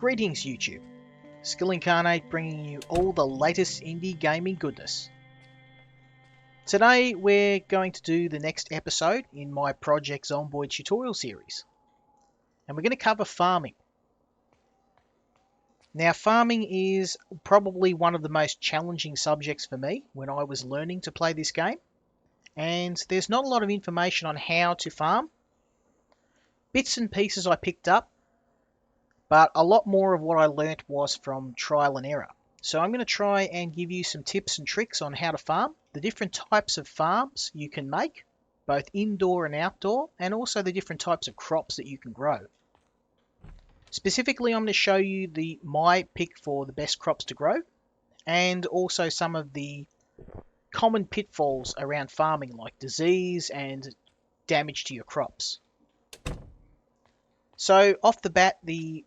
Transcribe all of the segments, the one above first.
Greetings YouTube, Skill Incarnate bringing you all the latest indie gaming goodness. Today we're going to do the next episode in my Project Zomboid tutorial series. And we're going to cover farming. Now farming is probably one of the most challenging subjects for me when I was learning to play this game. And there's not a lot of information on how to farm. Bits and pieces I picked up, but a lot more of what I learnt was from trial and error. So I'm going to try and give you some tips and tricks on how to farm, the different types of farms you can make, both indoor and outdoor, and also the different types of crops that you can grow. Specifically, I'm going to show you my pick for the best crops to grow, and also some of the common pitfalls around farming, like disease and damage to your crops. So off the bat, the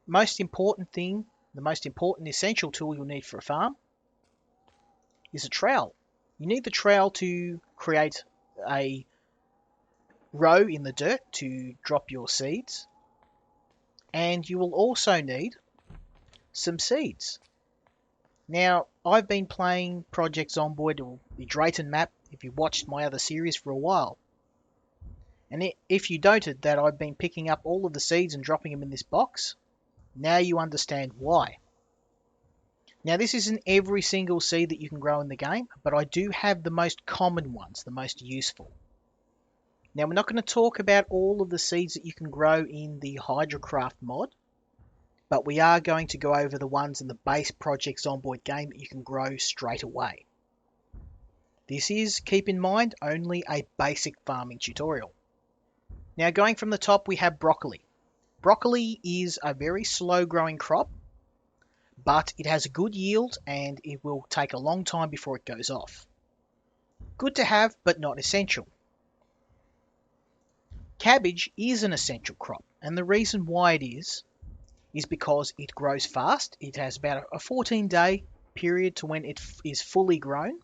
most important essential tool you'll need for a farm is a trowel. You need the trowel to create a row in the dirt to drop your seeds. And you will also need some seeds. Now, I've been playing Project Zomboid, or the Drayton map, if you watched my other series for a while. And if you noted that I've been picking up all of the seeds and dropping them in this box, now you understand why. Now this isn't every single seed that you can grow in the game, but I do have the most common ones, the most useful. Now we're not going to talk about all of the seeds that you can grow in the Hydrocraft mod, but we are going to go over the ones in the base Project Zomboid game that you can grow straight away. This is, keep in mind, only a basic farming tutorial. Now going from the top, we have broccoli. Broccoli is a very slow growing crop, but it has a good yield and it will take a long time before it goes off. Good to have, but not essential. Cabbage is an essential crop, and the reason why it is because it grows fast. It has about a 14-day period to when it is fully grown,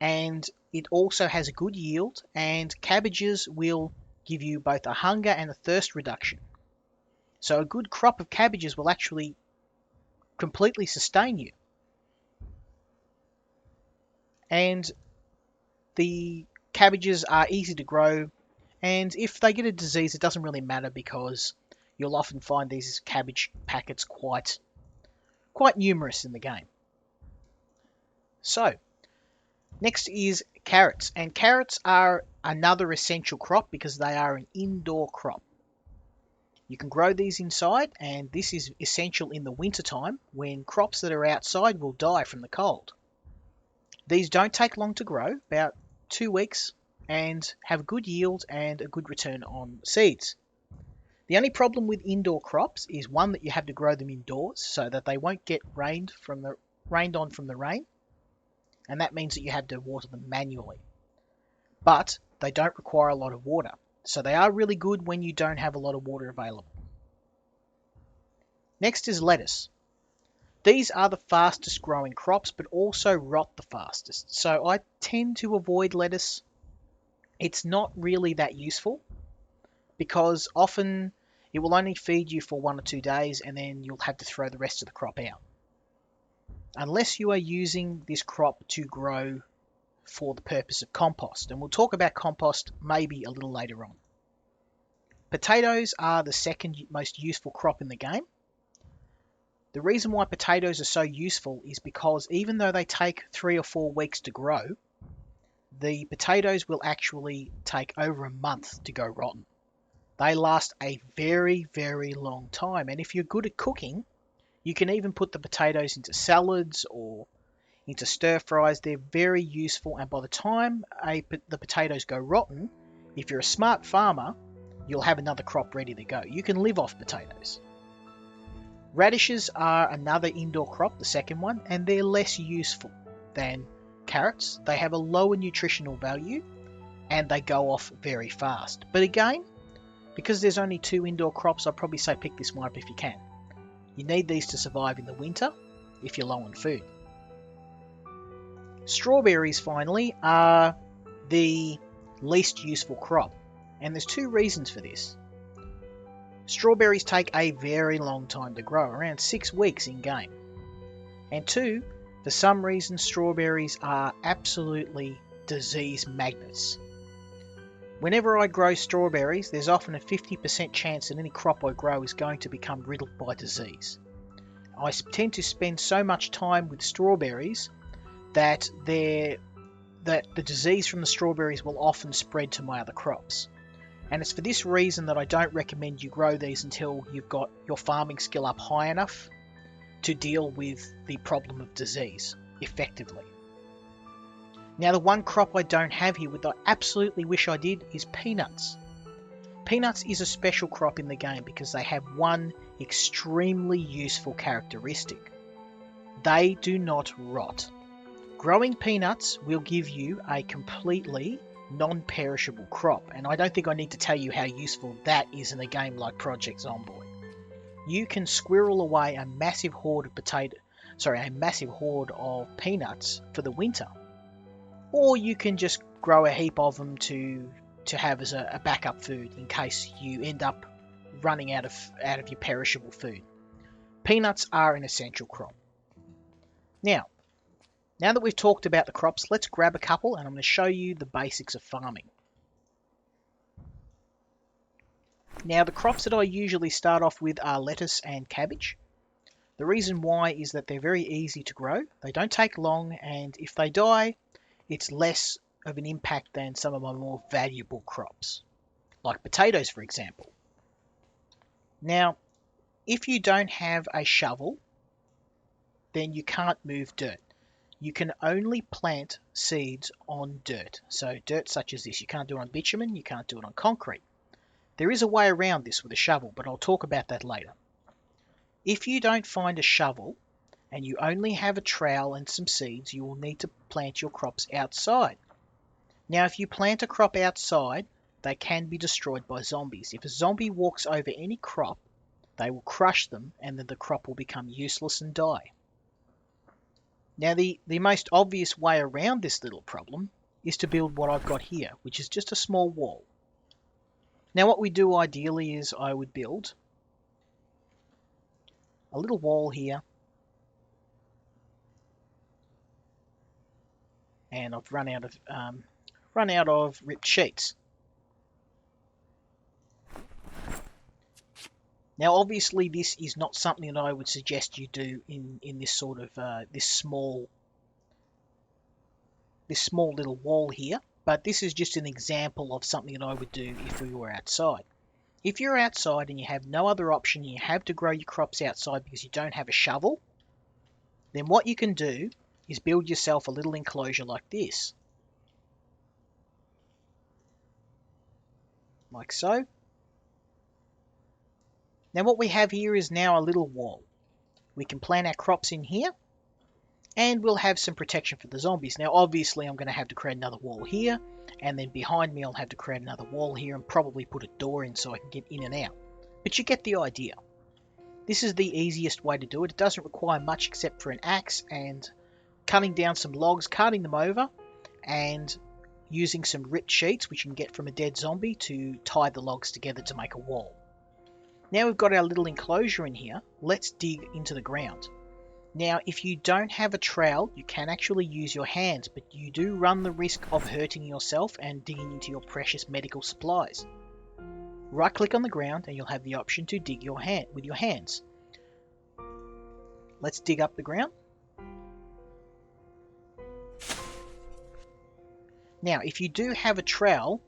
and it also has a good yield, and cabbages will give you both a hunger and a thirst reduction. So a good crop of cabbages will actually completely sustain you. And the cabbages are easy to grow, and if they get a disease, it doesn't really matter because you'll often find these cabbage packets quite numerous in the game. So, next is carrots, and carrots are another essential crop because they are an indoor crop. You can grow these inside, and this is essential in the winter time when crops that are outside will die from the cold. These don't take long to grow, about 2 weeks, and have good yield and a good return on seeds. The only problem with indoor crops is one, that you have to grow them indoors so that they won't get rained on from the rain, and that means that you have to water them manually. But they don't require a lot of water. So they are really good when you don't have a lot of water available. Next is lettuce. These are the fastest growing crops, but also rot the fastest. So I tend to avoid lettuce. It's not really that useful because often it will only feed you for 1 or 2 days and then you'll have to throw the rest of the crop out. Unless you are using this crop to grow for the purpose of compost, and we'll talk about compost maybe a little later on. Potatoes are the second most useful crop in the game. The reason why potatoes are so useful is because even though they take 3 or 4 weeks to grow, the potatoes will actually take over a month to go rotten. They last a very, very long time, and if you're good at cooking, you can even put the potatoes into salads or into stir fries. They're very useful, and by the time the potatoes go rotten, if you're a smart farmer, you'll have another crop ready to go. You can live off potatoes. Radishes are another indoor crop, the second one, and they're less useful than carrots. They have a lower nutritional value and they go off very fast. But again, because there's only 2 indoor crops, I'd probably say pick this one up if you can. You need these to survive in the winter if you're low on food. Strawberries, finally, are the least useful crop, and there's 2 reasons for this. Strawberries take a very long time to grow, around 6 weeks in game. And 2, for some reason strawberries are absolutely disease magnets. Whenever I grow strawberries, there's often a 50% chance that any crop I grow is going to become riddled by disease. I tend to spend so much time with strawberries that the disease from the strawberries will often spread to my other crops. And it's for this reason that I don't recommend you grow these until you've got your farming skill up high enough to deal with the problem of disease effectively. Now, the one crop I don't have here, which I absolutely wish I did, is peanuts. Peanuts is a special crop in the game because they have one extremely useful characteristic. They do not rot. Growing peanuts will give you a completely non-perishable crop, and I don't think I need to tell you how useful that is in a game like Project Zomboid. You can squirrel away a massive hoard of peanuts for the winter, or you can just grow a heap of them to have as a backup food in case you end up running out of your perishable food. Peanuts are an essential crop. Now that we've talked about the crops, let's grab a couple and I'm going to show you the basics of farming. Now, the crops that I usually start off with are lettuce and cabbage. The reason why is that they're very easy to grow, they don't take long, and if they die, it's less of an impact than some of my more valuable crops, like potatoes, for example. Now, if you don't have a shovel, then you can't move dirt. You can only plant seeds on dirt. So dirt such as this. You can't do it on bitumen, you can't do it on concrete. There is a way around this with a shovel, but I'll talk about that later. If you don't find a shovel and you only have a trowel and some seeds, you will need to plant your crops outside. Now, if you plant a crop outside, they can be destroyed by zombies. If a zombie walks over any crop, they will crush them and then the crop will become useless and die. Now, the most obvious way around this little problem is to build what I've got here, which is just a small wall. Now, what we do ideally is I would build a little wall here, and I've run out of ripped sheets. Now, obviously, this is not something that I would suggest you do in this sort of this small little wall here, but this is just an example of something that I would do if we were outside. If you're outside and you have no other option, you have to grow your crops outside because you don't have a shovel, then what you can do is build yourself a little enclosure like this. Like so. Now what we have here is now a little wall. We can plant our crops in here, and we'll have some protection for the zombies. Now obviously I'm going to have to create another wall here, and then behind me I'll have to create another wall here and probably put a door in so I can get in and out. But you get the idea. This is the easiest way to do it. It doesn't require much except for an axe and cutting down some logs, carting them over, and using some ripped sheets which you can get from a dead zombie to tie the logs together to make a wall. Now we've got our little enclosure in here, let's dig into the ground. Now if you don't have a trowel, you can actually use your hands, but you do run the risk of hurting yourself and digging into your precious medical supplies. Right click on the ground and you'll have the option to dig with your hands. Let's dig up the ground. Now if you do have a trowel,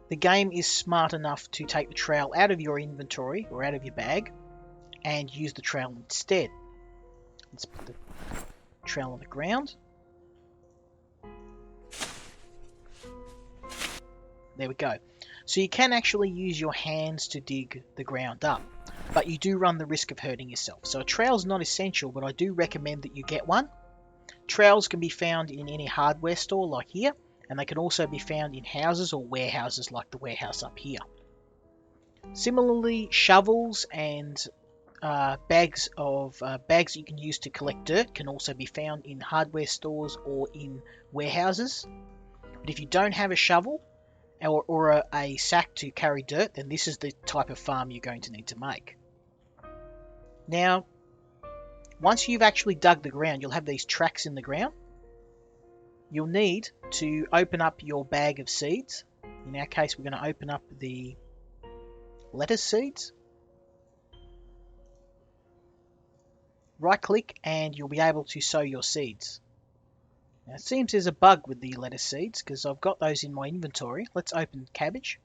the game is smart enough to take the trowel out of your inventory or out of your bag and use the trowel instead. Let's put the trowel on the ground. There we go. So you can actually use your hands to dig the ground up, but you do run the risk of hurting yourself. So a trowel's not essential, but I do recommend that you get one. Trowels can be found in any hardware store like here, and they can also be found in houses or warehouses like the warehouse up here. Similarly, shovels and bags that you can use to collect dirt can also be found in hardware stores or in warehouses. But if you don't have a shovel or a sack to carry dirt, then this is the type of farm you're going to need to make. Now, once you've actually dug the ground, you'll have these tracks in the ground. You'll need to open up your bag of seeds. In our case, we're going to open up the lettuce seeds. Right click and you'll be able to sow your seeds. Now it seems there's a bug with the lettuce seeds because I've got those in my inventory. Let's open cabbage.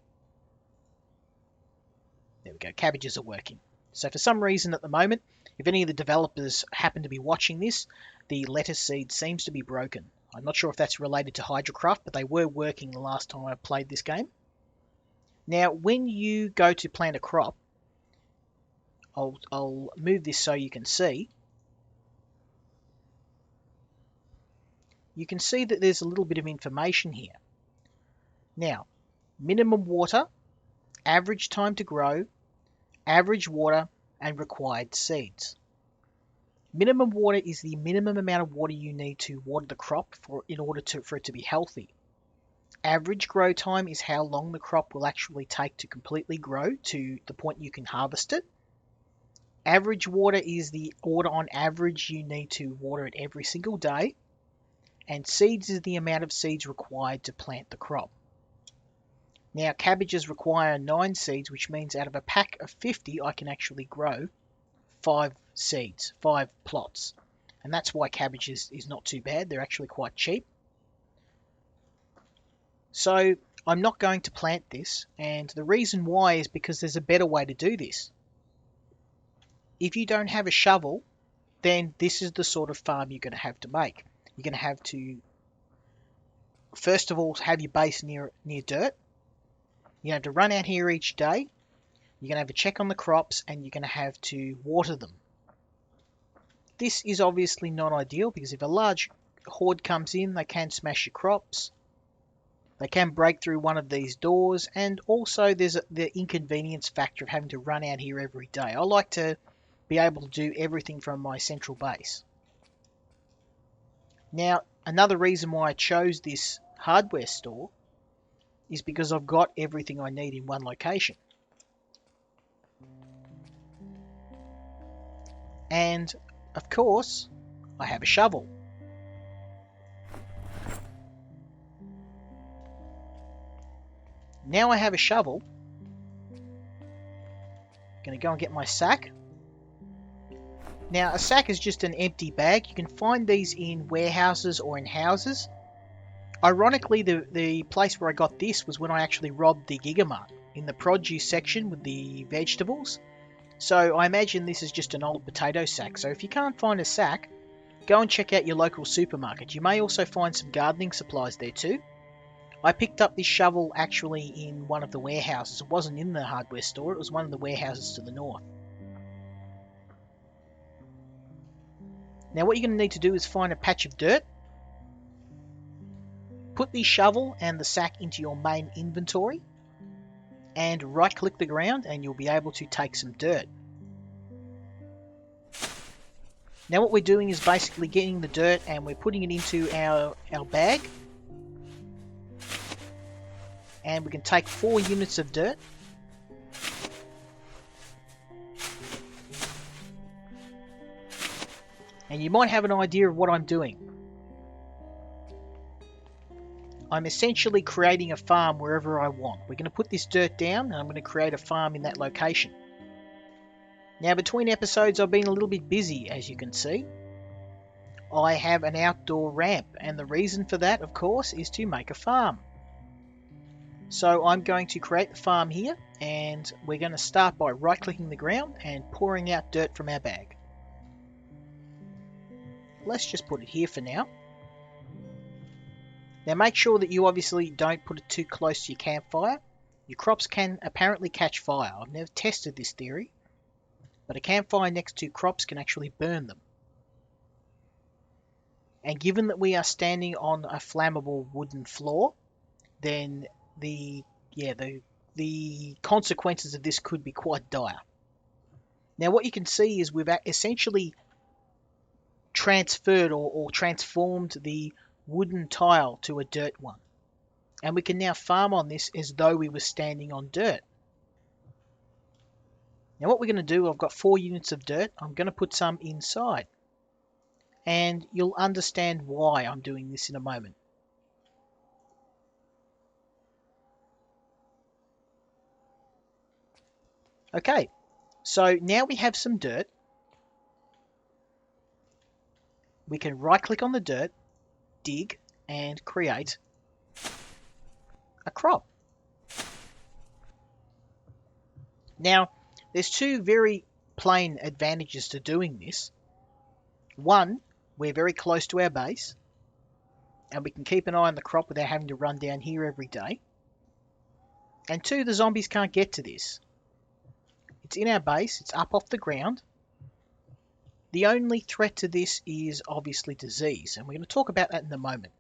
There we go, cabbages are working. So for some reason at the moment, if any of the developers happen to be watching this, the lettuce seed seems to be broken. I'm not sure if that's related to Hydrocraft, but they were working the last time I played this game. Now when you go to plant a crop, I'll move this so you can see. You can see that there's a little bit of information here. Now, minimum water, average time to grow, average water, and required seeds. Minimum water is the minimum amount of water you need to water the crop in order for it to be healthy. Average grow time is how long the crop will actually take to completely grow to the point you can harvest it. Average water is the order on average you need to water it every single day. And seeds is the amount of seeds required to plant the crop. Now cabbages require 9 seeds, which means out of a pack of 50 I can actually grow 5 seeds, 5 plots. And that's why cabbage is not too bad, they're actually quite cheap. So I'm not going to plant this, and the reason why is because there's a better way to do this. If you don't have a shovel, then this is the sort of farm you're going to have to make. You're going to have to, first of all, have your base near dirt. You have to run out here each day. You're going to have to check on the crops, and you're going to have to water them. This is obviously not ideal, because if a large horde comes in, they can smash your crops. They can break through one of these doors, and also there's the inconvenience factor of having to run out here every day. I like to be able to do everything from my central base. Now, another reason why I chose this hardware store is because I've got everything I need in one location. And, of course, I have a shovel. Now I have a shovel. I'm going to go and get my sack. Now, a sack is just an empty bag. You can find these in warehouses or in houses. Ironically, the place where I got this was when I actually robbed the Gigamart in the produce section with the vegetables. So I imagine this is just an old potato sack. So if you can't find a sack, go and check out your local supermarket. You may also find some gardening supplies there too. I picked up this shovel actually in one of the warehouses. It wasn't in the hardware store, it was one of the warehouses to the north. Now what you're going to need to do is find a patch of dirt. Put the shovel and the sack into your main inventory. And right click the ground and you'll be able to take some dirt. Now what we're doing is basically getting the dirt and we're putting it into our bag. And we can take 4 units of dirt. And you might have an idea of what I'm doing. I'm essentially creating a farm wherever I want. We're going to put this dirt down and I'm going to create a farm in that location. Now between episodes I've been a little bit busy, as you can see. I have an outdoor ramp, and the reason for that, of course, is to make a farm. So I'm going to create the farm here, and we're going to start by right clicking the ground and pouring out dirt from our bag. Let's just put it here for now. Now make sure that you obviously don't put it too close to your campfire. Your crops can apparently catch fire. I've never tested this theory, but a campfire next to crops can actually burn them. And given that we are standing on a flammable wooden floor, then the consequences of this could be quite dire. Now what you can see is we've essentially transferred or transformed the wooden tile to a dirt one. And we can now farm on this as though we were standing on dirt. Now what we're going to do, I've got 4 units of dirt. I'm going to put some inside. And you'll understand why I'm doing this in a moment. Okay, so now we have some dirt. We can right click on the dirt, dig, and create a crop. Now, there's 2 very plain advantages to doing this. One, we're very close to our base, and we can keep an eye on the crop without having to run down here every day. And 2, the zombies can't get to this. It's in our base, it's up off the ground. The only threat to this is obviously disease, and we're going to talk about that in a moment.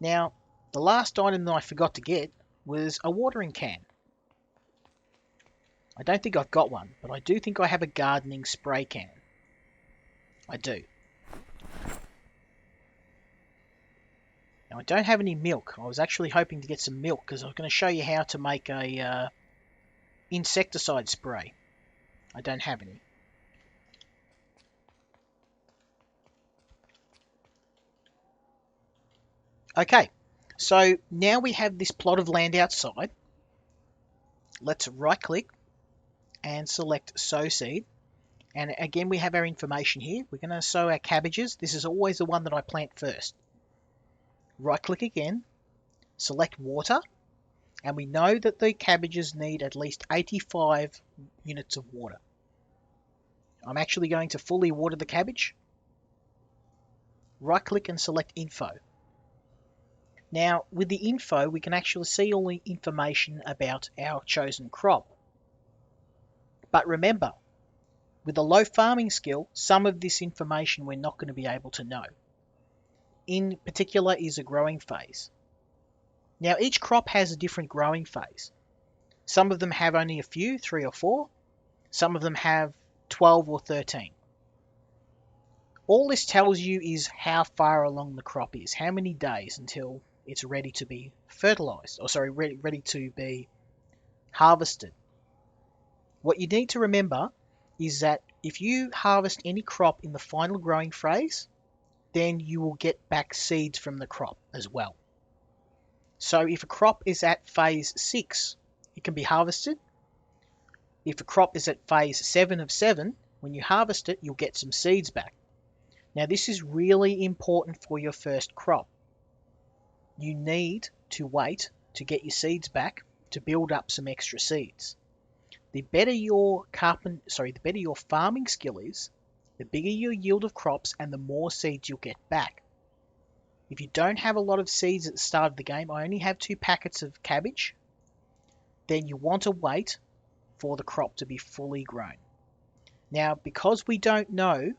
Now, the last item that I forgot to get was a watering can. I don't think I've got one, but I do think I have a gardening spray can. I do. Now, I don't have any milk. I was actually hoping to get some milk because I was going to show you how to make a insecticide spray. I don't have any. Okay, so now we have this plot of land outside. Let's right click and select sow seed. And again, we have our information here. We're going to sow our cabbages. This is always the one that I plant first. Right click again, select water, and we know that the cabbages need at least 85 units of water. I'm actually going to fully water the cabbage. Right click and select info. Now, with the info, we can actually see all the information about our chosen crop. But remember, with a low farming skill, some of this information we're not going to be able to know. In particular is a growing phase. Now, each crop has a different growing phase. Some of them have only a few, 3 or 4. Some of them have 12 or 13. All this tells you is how far along the crop is, how many days until it's ready to be fertilized, or sorry, ready to be harvested. What you need to remember is that if you harvest any crop in the final growing phase, then you will get back seeds from the crop as well. So if a crop is at phase 6, it can be harvested. If a crop is at phase 7 of 7, when you harvest it, you'll get some seeds back. Now this is really important for your first crop. You need to wait to get your seeds back to build up some extra seeds. The better your farming skill is, the bigger your yield of crops and the more seeds you'll get back. If you don't have a lot of seeds at the start of the game, I only have 2 packets of cabbage, then you want to wait for the crop to be fully grown. Now, because we don't know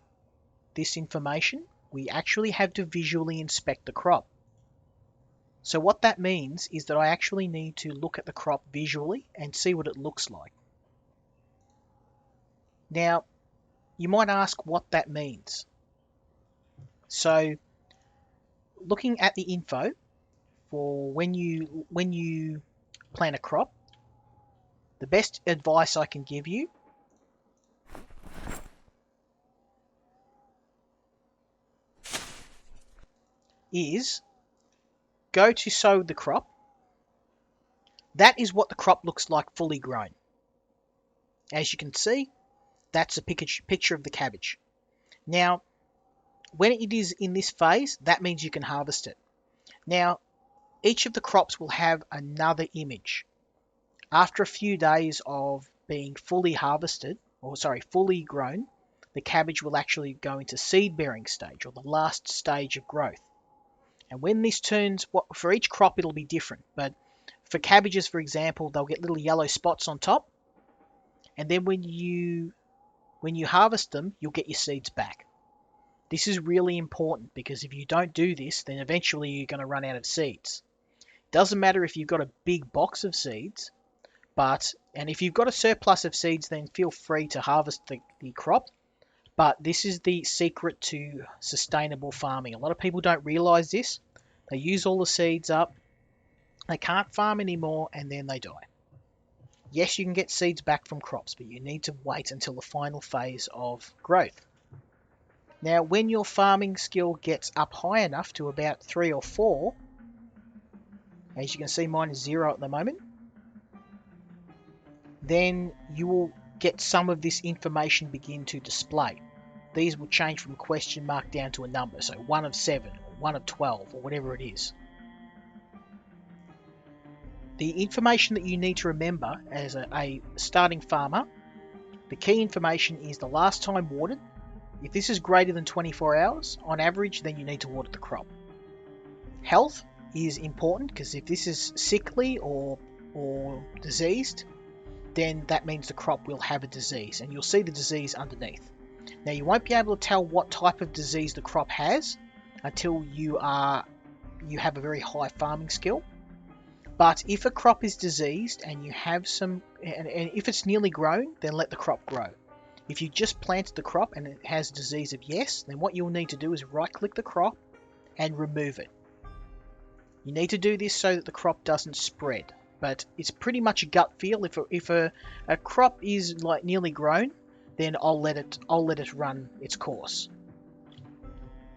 this information, we actually have to visually inspect the crop. So what that means is that I actually need to look at the crop visually and see what it looks like. Now, you might ask what that means. So, looking at the info for when you plant a crop, the best advice I can give you is go to sow the crop. That is what the crop looks like fully grown. As you can see, that's a picture of the cabbage. Now, when it is in this phase, that means you can harvest it. Now, each of the crops will have another image. After a few days of being fully grown, the cabbage will actually go into seed-bearing stage, or the last stage of growth. And when this turns, for each crop it'll be different, but for cabbages, for example, they'll get little yellow spots on top, and then when you harvest them, you'll get your seeds back. This is really important because if you don't do this, then eventually you're going to run out of seeds. Doesn't matter if you've got a big box of seeds, and if you've got a surplus of seeds, then feel free to harvest the crop. But this is the secret to sustainable farming. A lot of people don't realize this. They use all the seeds up, They can't farm anymore, and then they die. Yes, you can get seeds back from crops, but you need to wait until the final phase of growth. Now, when your farming skill gets up high enough to about 3 or 4, as you can see mine is 0 at the moment, then you will get some of this information begin to display. These will change from question mark down to a number, so 1 of 7, or 1 of 12, or whatever it is. The information that you need to remember as a starting farmer, the key information is the last time watered. If this is greater than 24 hours on average, then you need to water the crop. Health is important because if this is sickly or diseased, then that means the crop will have a disease, and you'll see the disease underneath. Now, you won't be able to tell what type of disease the crop has until you have a very high farming skill. But if a crop is diseased and you have some, and if it's nearly grown, then let the crop grow. If you just planted the crop and it has disease of yes, then what you'll need to do is right-click the crop and remove it. You need to do this so that the crop doesn't spread, but it's pretty much a gut feel. If a crop is like nearly grown, then I'll let it run its course.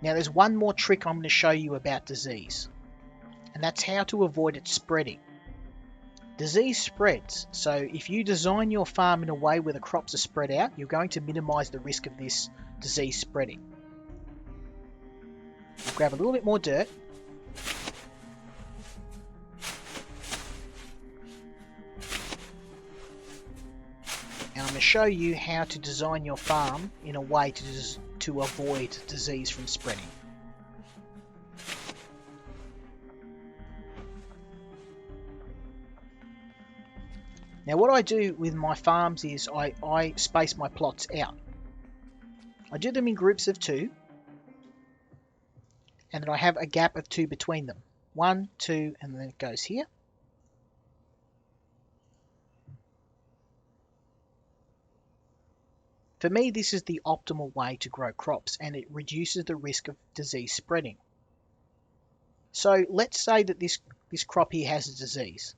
Now, there's one more trick I'm going to show you about disease, and that's how to avoid it spreading. Disease spreads, so if you design your farm in a way where the crops are spread out, you're going to minimize the risk of this disease spreading. I'll grab a little bit more dirt. And I'm going to show you how to design your farm in a way to avoid disease from spreading. Now, what I do with my farms is I space my plots out. I do them in groups of 2, and then I have a gap of 2 between them. 1, 2, and then it goes here. For me, this is the optimal way to grow crops, and it reduces the risk of disease spreading. So let's say that this crop here has a disease.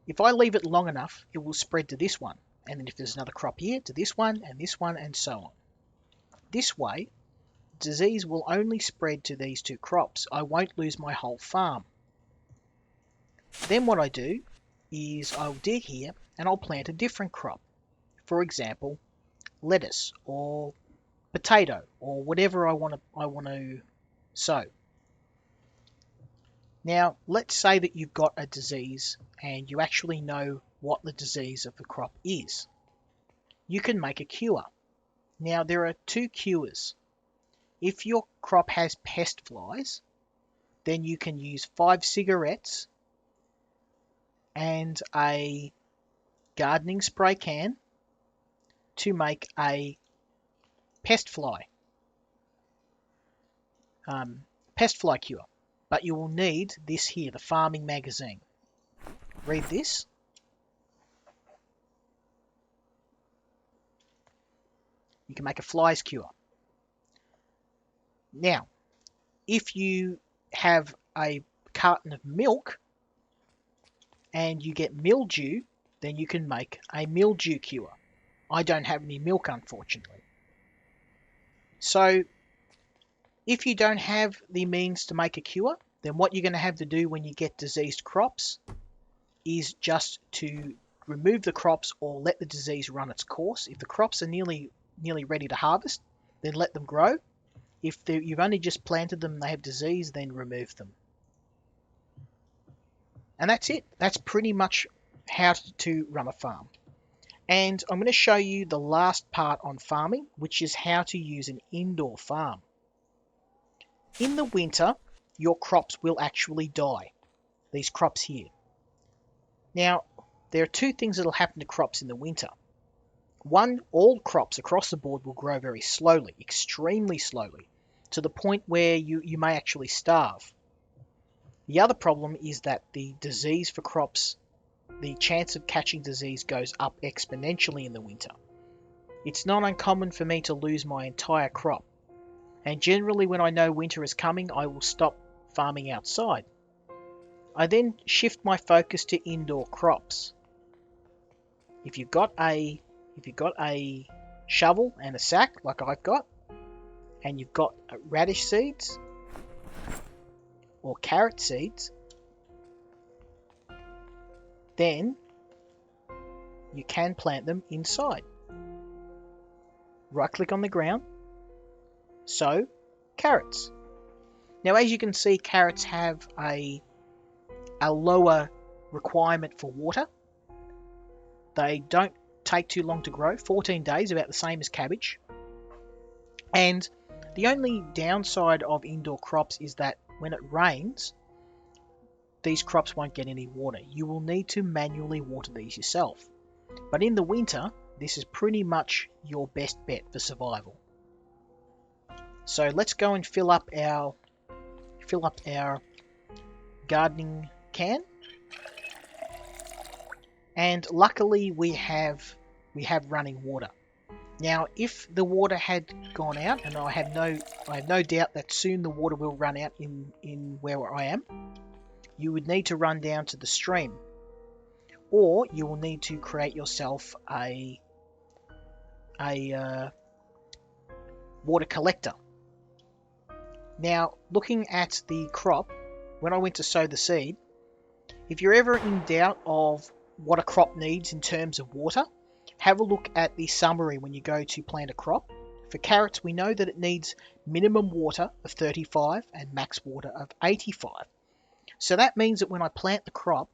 If I leave it long enough, it will spread to this one, and then if there's another crop here, to this one, and so on. This way, disease will only spread to these 2 crops. I won't lose my whole farm. Then what I do is I'll dig here, and I'll plant a different crop. For example, lettuce or potato or whatever I want to sow. Now, let's say that you've got a disease and you actually know what the disease of the crop is. You can make a cure. Now, there are 2 cures. If your crop has pest flies, then you can use 5 cigarettes and a gardening spray can to make a pest fly cure. But you will need this here, the farming magazine. Read this. You can make a flies cure. Now, if you have a carton of milk and you get mildew, then you can make a mildew cure. I don't have any milk, unfortunately. So, if you don't have the means to make a cure, then what you're going to have to do when you get diseased crops is just to remove the crops or let the disease run its course. If the crops are nearly ready to harvest, then let them grow. If you've only just planted them and they have disease, then remove them. And that's it. That's pretty much how to run a farm. And I'm going to show you the last part on farming, which is how to use an indoor farm. In the winter, your crops will actually die. These crops here. Now, there are 2 things that will happen to crops in the winter. One, all crops across the board will grow very slowly, extremely slowly, to the point where you may actually starve. The other problem is that the disease for crops, the chance of catching disease goes up exponentially in the winter. It's not uncommon for me to lose my entire crop. And generally when I know winter is coming, I will stop farming outside. I then shift my focus to indoor crops. If you've got a shovel and a sack like I've got, and you've got radish seeds or carrot seeds, then you can plant them inside. Right click on the ground, sow carrots. Now as you can see, carrots have a lower requirement for water. They don't take too long to grow, 14 days, about the same as cabbage. And the only downside of indoor crops is that when it rains, these crops won't get any water. You will need to manually water these yourself. But in the winter, this is pretty much your best bet for survival. So let's go and fill up our gardening can. And luckily we have running water. Now, if the water had gone out, and I have no doubt that soon the water will run out in where I am, you would need to run down to the stream, or you will need to create yourself a water collector. Now, looking at the crop, when I went to sow the seed, if you're ever in doubt of what a crop needs in terms of water, have a look at the summary when you go to plant a crop. For carrots, we know that it needs minimum water of 35 and max water of 85. So that means that when I plant the crop,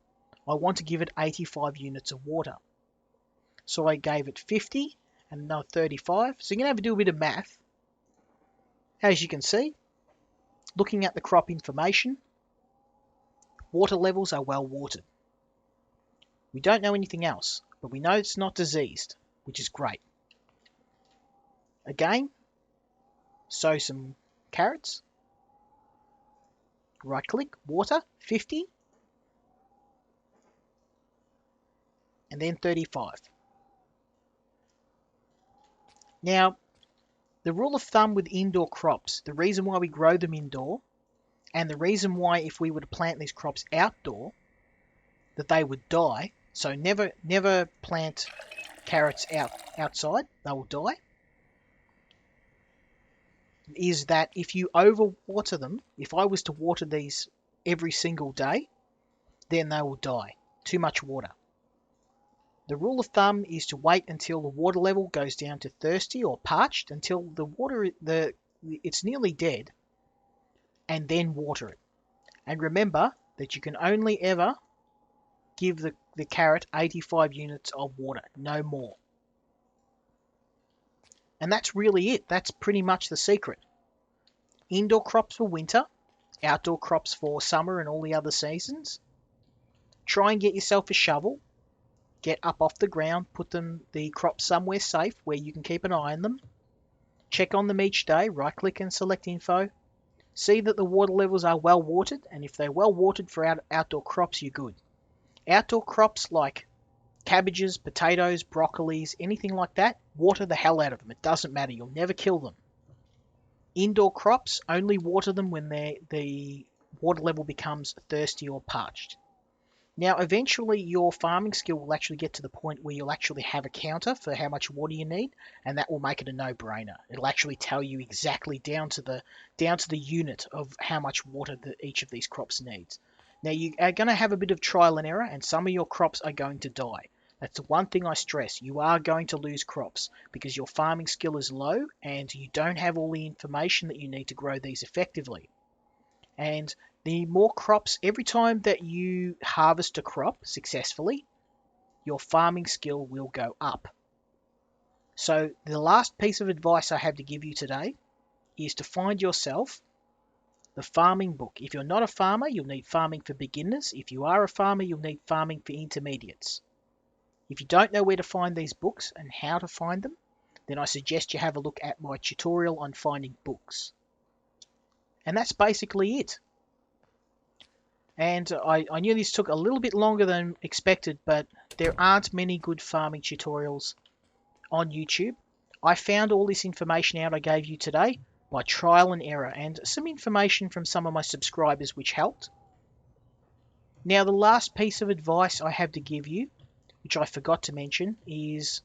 I want to give it 85 units of water. So I gave it 50 and another 35. So you're going to have to do a bit of math. As you can see, looking at the crop information, water levels are well watered. We don't know anything else, but we know it's not diseased, which is great. Again, sow some carrots. Right click, water, 50. And then 35. Now, the rule of thumb with indoor crops, the reason why we grow them indoor, and the reason why if we were to plant these crops outdoor, that they would die. So never plant carrots outside, they will die. Is that if you overwater them, if I was to water these every single day, then they will die. Too much water. The rule of thumb is to wait until the water level goes down to thirsty or parched, until it's nearly dead, and then water it. And remember that you can only ever give the carrot 85 units of water, no more. And that's really it. That's pretty much the secret. Indoor crops for winter, outdoor crops for summer and all the other seasons. Try and get yourself a shovel. Get up off the ground, put the crops somewhere safe where you can keep an eye on them. Check on them each day, right click and select info. See that the water levels are well watered, and if they're well watered for outdoor crops, you're good. Outdoor crops like cabbages, potatoes, broccolis, anything like that, water the hell out of them. It doesn't matter, you'll never kill them. Indoor crops, only water them when the water level becomes thirsty or parched. Now, eventually your farming skill will actually get to the point where you'll actually have a counter for how much water you need, and that will make it a no-brainer. It'll actually tell you exactly down to the unit of how much water each of these crops needs. Now, you are going to have a bit of trial and error, and some of your crops are going to die. That's the one thing I stress. You are going to lose crops because your farming skill is low and you don't have all the information that you need to grow these effectively. And the more crops, every time that you harvest a crop successfully, your farming skill will go up. So the last piece of advice I have to give you today is to find yourself the farming book. If you're not a farmer, you'll need Farming for Beginners. If you are a farmer, you'll need Farming for Intermediates. If you don't know where to find these books and how to find them, then I suggest you have a look at my tutorial on finding books. And that's basically it. And I knew this took a little bit longer than expected, but there aren't many good farming tutorials on YouTube. I found all this information out I gave you today by trial and error, and some information from some of my subscribers which helped. Now, the last piece of advice I have to give you, which I forgot to mention, is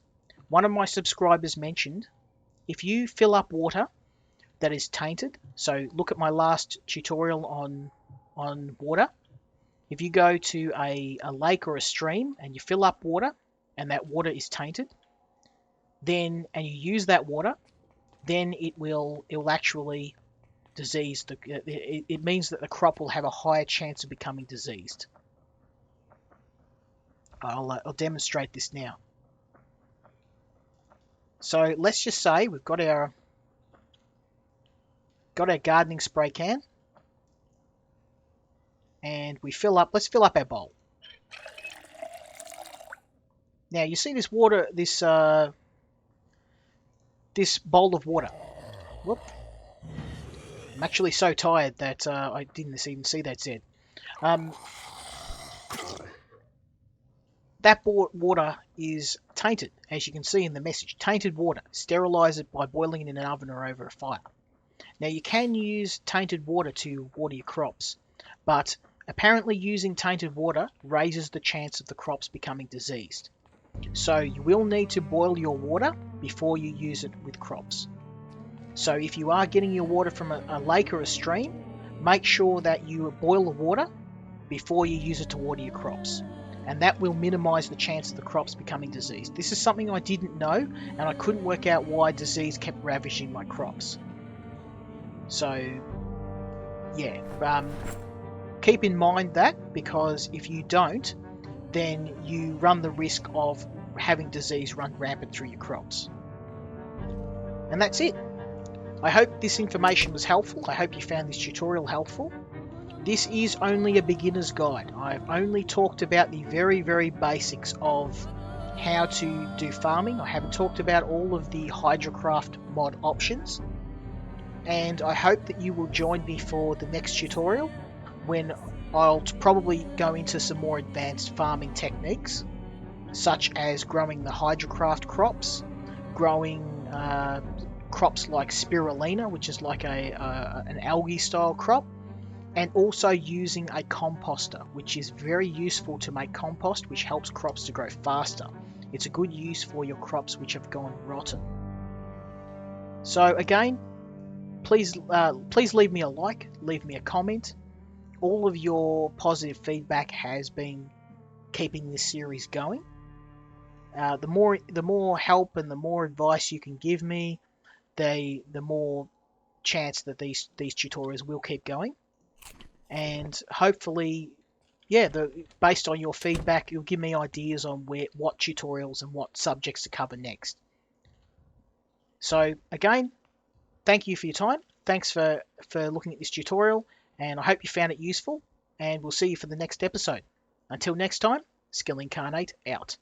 one of my subscribers mentioned, if you fill up water that is tainted, so look at my last tutorial on water. If you go to a lake or a stream and you fill up water and that water is tainted, then and you use that water, then it will actually disease it means that the crop will have a higher chance of becoming diseased. I'll demonstrate this now. So let's just say we've got our gardening spray can, and let's fill up our bowl. Now you see this water, this bowl of water. Whoop. I'm actually so tired that I didn't even see that said. That water is tainted, as you can see in the message. Tainted water. Sterilize it by boiling it in an oven or over a fire. Now you can use tainted water to water your crops, but apparently using tainted water raises the chance of the crops becoming diseased. So you will need to boil your water before you use it with crops. So if you are getting your water from a lake or a stream, make sure that you boil the water before you use it to water your crops. And that will minimize the chance of the crops becoming diseased. This is something I didn't know, and I couldn't work out why disease kept ravaging my crops. So, yeah, keep in mind that, because if you don't, then you run the risk of having disease run rampant through your crops. And that's it. I hope this information was helpful. I hope you found this tutorial helpful. This is only a beginner's guide. I've only talked about the very, very basics of how to do farming. I haven't talked about all of the Hydrocraft mod options. And I hope that you will join me for the next tutorial, when I'll probably go into some more advanced farming techniques, such as growing the Hydrocraft crops, growing crops like spirulina, which is like an algae style crop, and also using a composter, which is very useful to make compost, which helps crops to grow faster. It's a good use for your crops which have gone rotten. So again, please leave me a like, leave me a comment. All of your positive feedback has been keeping this series going. The more help and the more advice you can give me, the more chance that these tutorials will keep going. And hopefully, yeah, based on your feedback, you'll give me ideas on what tutorials and what subjects to cover next. So again, thank you for your time. Thanks for looking at this tutorial, and I hope you found it useful, and we'll see you for the next episode. Until next time, Skill Incarnate out.